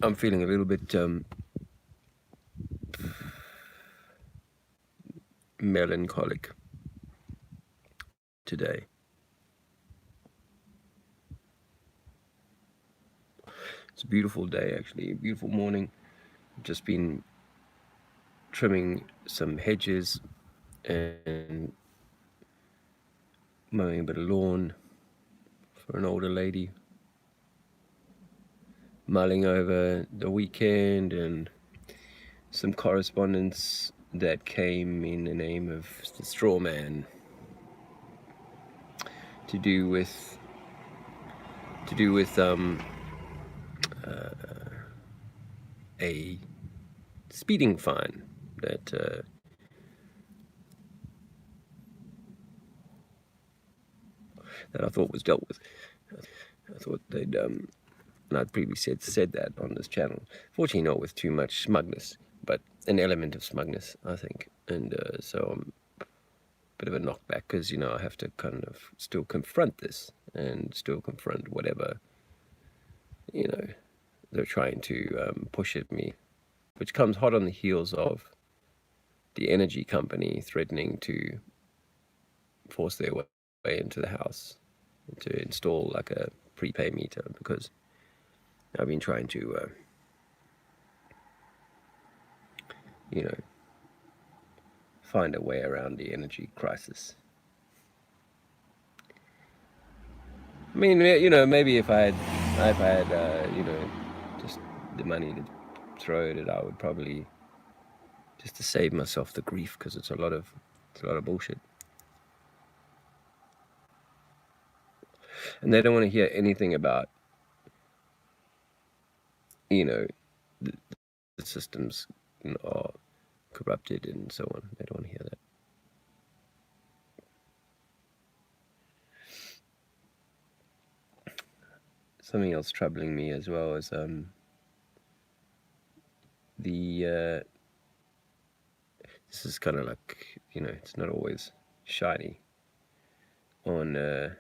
I'm feeling a little bit melancholic today. It's a beautiful day, actually, a beautiful morning. Just been trimming some hedges and mowing a bit of lawn for an older lady, mulling over the weekend and some correspondence that came in the name of the straw man to do with a speeding fine that I thought was dealt with. I thought they'd and I'd previously said that on this channel. Fortunately, not with too much smugness, but an element of smugness, I think. And so I'm a bit of a knockback because, I have to kind of still confront this and still confront whatever, they're trying to push at me, which comes hot on the heels of the energy company threatening to force their way into the house to install like a prepay meter, because I've been trying to find a way around the energy crisis. I mean, maybe if I had just the money to throw at it, I would probably, just to save myself the grief, because it's a lot of bullshit. And they don't want to hear anything about, the systems are corrupted and so on. They don't want to hear that. Something else troubling me as well is this is kind of like, it's not always shiny on the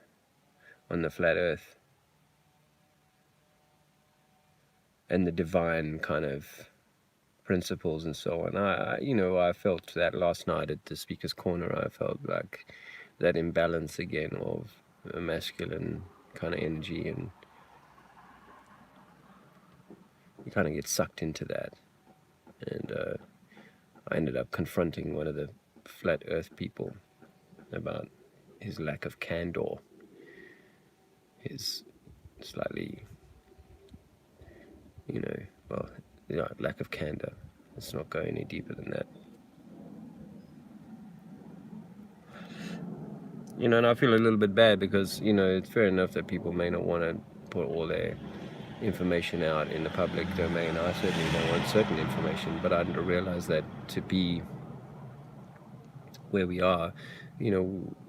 flat earth and the divine kind of principles and so on. I felt that last night at the Speaker's Corner. I felt like that imbalance again of a masculine kind of energy, and you kind of get sucked into that. And I ended up confronting one of the flat earth people about his lack of candor, his slightly, lack of candor. Let's not go any deeper than that. And I feel a little bit bad because, it's fair enough that people may not want to put all their information out in the public domain. I certainly don't want certain information, but I realize that to be where we are,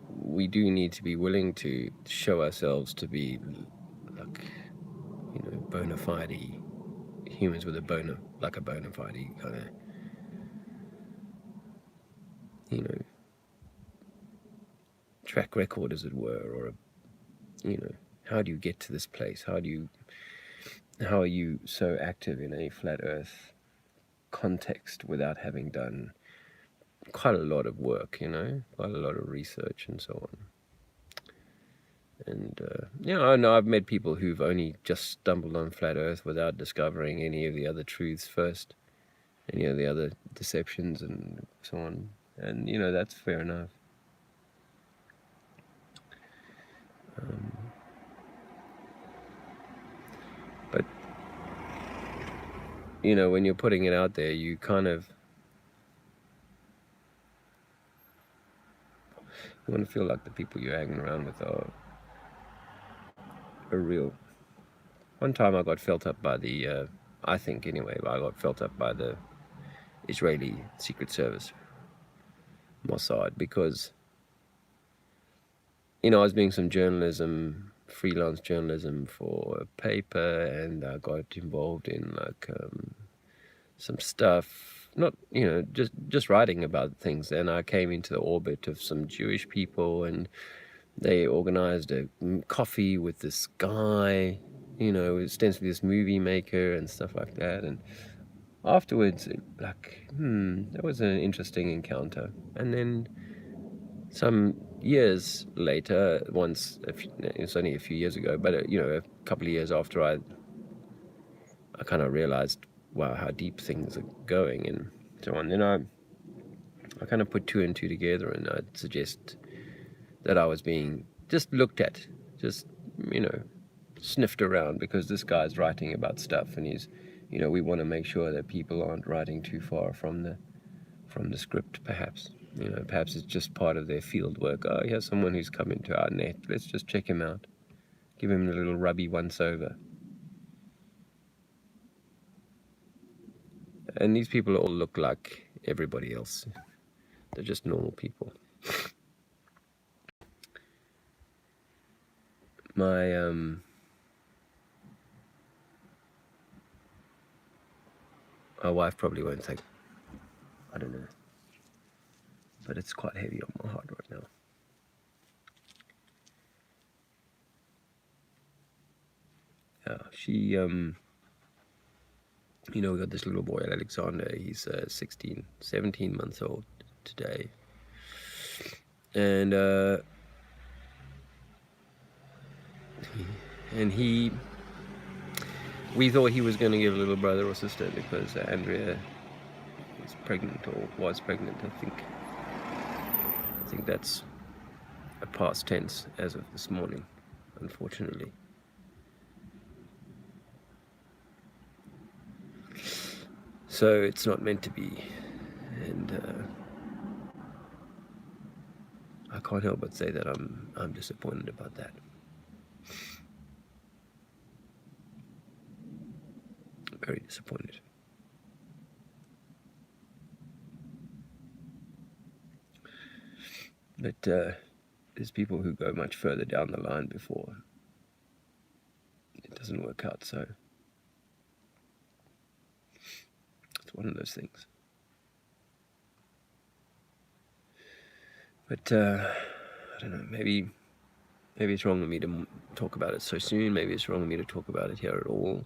we do need to be willing to show ourselves to be like, bona fide humans with a bona fide kind of, track record, as it were, or how do you get to this place? How are you so active in a flat earth context without having done quite a lot of work, quite a lot of research and so on. And I know I've met people who've only just stumbled on flat earth without discovering any of the other truths first, any of the other deceptions and so on. And that's fair enough. But when you're putting it out there, you kind of want to feel like the people you're hanging around with are real. One time I got felt up by the I got felt up by the Israeli Secret Service, Mossad, because I was doing some journalism, freelance journalism for a paper, and I got involved in like some stuff, not just writing about things. And I came into the orbit of some Jewish people, and they organized a coffee with this guy you know, ostensibly this movie maker and stuff like that. And afterwards, that was an interesting encounter. And then some years later, it's only a few years ago, but you know, a couple of years after I kind of realized, wow, how deep things are going and so on. Then I kind of put two and two together, and I'd suggest that I was being just looked at, just, you know, sniffed around, because this guy's writing about stuff, and he's, you know, we want to make sure that people aren't writing too far from the script, perhaps. You know, perhaps it's just part of their field work. Oh, here's someone who's come into our net. Let's just check him out. Give him a little rubby once over. And these people all look like everybody else. They're just normal people. My wife probably won't think, I don't know, but it's quite heavy on my heart right now. Yeah, she, you know, we got this little boy, Alexander. He's 17 months old today. And we thought he was going to get a little brother or sister, because Andrea is pregnant, or was pregnant, I think that's a past tense as of this morning, unfortunately. So it's not meant to be, and I can't help but say that I'm disappointed about that. Very disappointed. But there's people who go much further down the line before it doesn't work out, so it's one of those things. But I don't know, maybe it's wrong of me to talk about it so soon. Maybe it's wrong of me to talk about it here at all.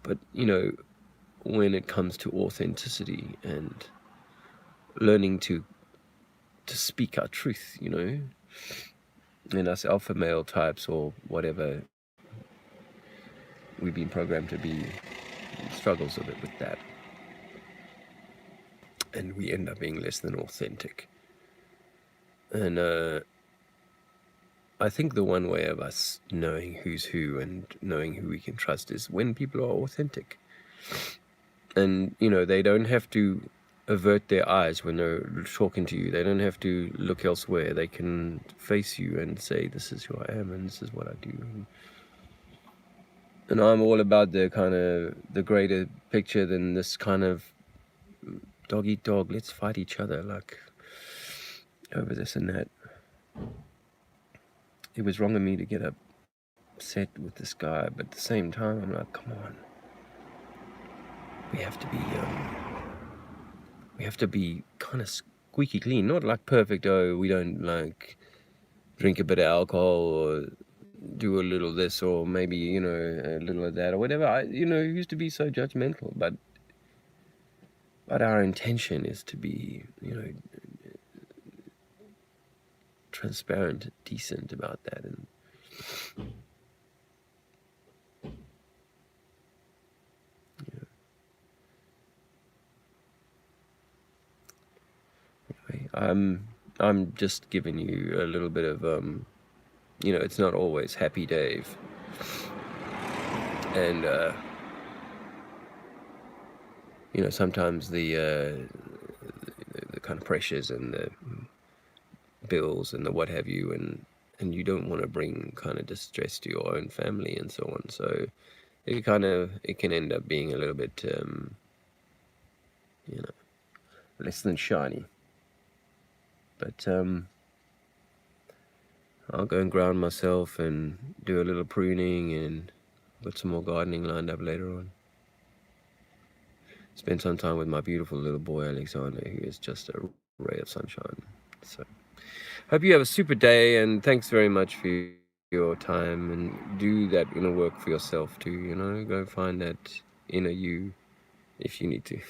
But, you know, when it comes to authenticity and learning to speak our truth, you know, and us alpha male types, or whatever we've been programmed to be, struggles a bit with that. And we end up being less than authentic. And I think the one way of us knowing who's who and knowing who we can trust is when people are authentic. And, you know, they don't have to avert their eyes when they're talking to you. They don't have to look elsewhere. They can face you and say, this is who I am and this is what I do. And I'm all about the kind of the greater picture than this kind of dog eat dog, let's fight each other, like over this and that. It was wrong of me to get upset with this guy, but at the same time, I'm like, come on. We have to be kind of squeaky clean, not like perfect. Oh, we don't like drink a bit of alcohol or do a little this, or maybe, you know, a little of that or whatever. I used to be so judgmental, but our intention is to be, you know, transparent, decent about that. And anyway, I'm just giving you a little bit of you know, it's not always happy Dave, and you know, sometimes the kind of pressures and the bills and the what have you, and you don't want to bring kind of distress to your own family and so on. So it can end up being a little bit you know, less than shiny. But I'll go and ground myself and do a little pruning, and got some more gardening lined up later on. Spend some time with my beautiful little boy Alexander, who is just a ray of sunshine. So hope you have a super day, and thanks very much for your time and do that inner work for yourself too, you know? Go find that inner you if you need to.